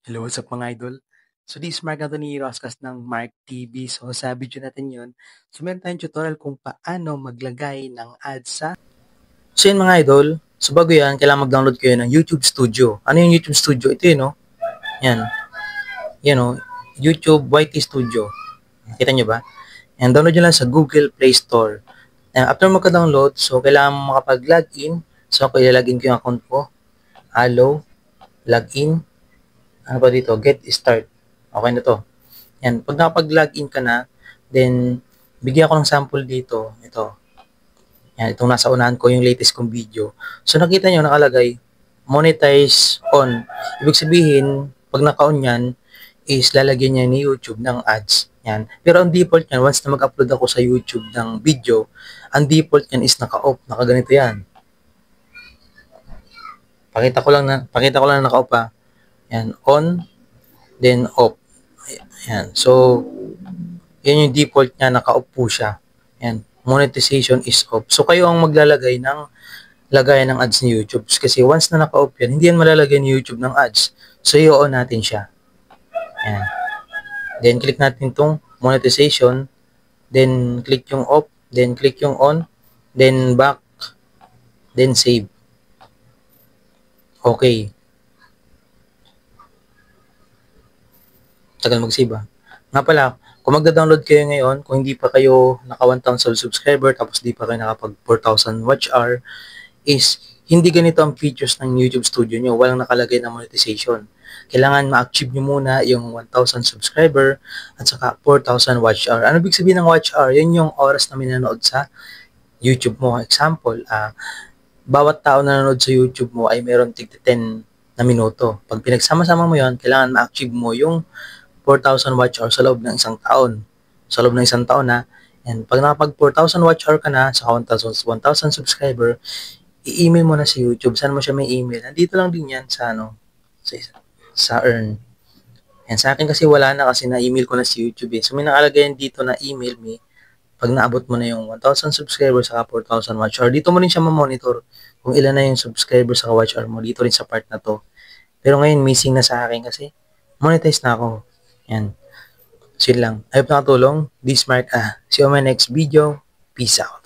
Hello, what's up mga idol? So this Mark na to ni Roscas ng Mark TV. So sa video natin yun, so meron tayong tutorial kung paano maglagay ng ads sa... So yun mga idol, so bago yan, kailangan mag-download kayo ng YouTube Studio. Ano yung YouTube Studio? Ito yun, no? Yan. Yan, no? YouTube YT Studio. Kita nyo ba? And download nyo lang sa Google Play Store. And after magka-download, so kailangan mo makapag-login. So ako ilalagin ko yung account ko. Hello, login. Ano ba dito? Get start. Okay na to. Yan. Pag nakapag-login ka na, then, bigyan ko ng sample dito. Ito. Yan. Itong nasa unahan ko, yung latest kong video. So, nakita nyo, nakalagay, monetize on. Ibig sabihin, pag naka-on yan, is lalagyan niya ni YouTube ng ads. Yan. Pero ang default yan, once na mag-upload ako sa YouTube ng video, ang default yan is naka-off. Nakaganito yan. Pakita ko lang na naka-off pa. Yan, on, then off. Yan. So, yan yung default niya, naka-off po siya. Yan, monetization is off. So, kayo ang maglalagay ng lagayan ng ads ni YouTube. Kasi once na naka-off yan, hindi yan malalagay ni YouTube ng ads. So, i-on natin siya. Yan. Then, click natin itong monetization. Then, click yung off. Then, click yung on. Then, back. Then, save. Okay. Tagal mag-save ah. Nga pala, kung magda-download kayo ngayon, kung hindi pa kayo naka 1,000 subscriber, tapos di pa kayo nakapag 4,000 watch hour, is hindi ganito ang features ng YouTube Studio nyo. Walang nakalagay na monetization. Kailangan ma-achieve nyo muna yung 1,000 subscriber at saka 4,000 watch hour. Ano ibig sabihin ng watch hour? Yan yung oras na minanood sa YouTube mo. Example, bawat tao na nanonood sa YouTube mo ay meron tig 10 na minuto. Pag pinagsama-sama mo yon, kailangan ma-achieve mo yung 4,000 watch hour sa loob ng isang taon. Sa loob ng isang taon na, and pag nakapag 4,000 watch hour ka na, sa 1,000 subscriber, i-email mo na sa YouTube. Saan mo siya may email? Nandito lang din yan sa, sa earn. And sa akin kasi wala na kasi na-email ko na si YouTube eh. So may nakalagay dito na email me pag naabot mo na yung 1,000 subscribers sa 4,000 watch hour. Dito mo rin siya ma-monitor kung ilan na yung subscribers sa watch hour mo. Dito rin sa part na to. Pero ngayon missing na sa akin kasi monetize na ako. Yan. So yun lang. I hope nakatulong. This Mark. See you on my next video. Peace out.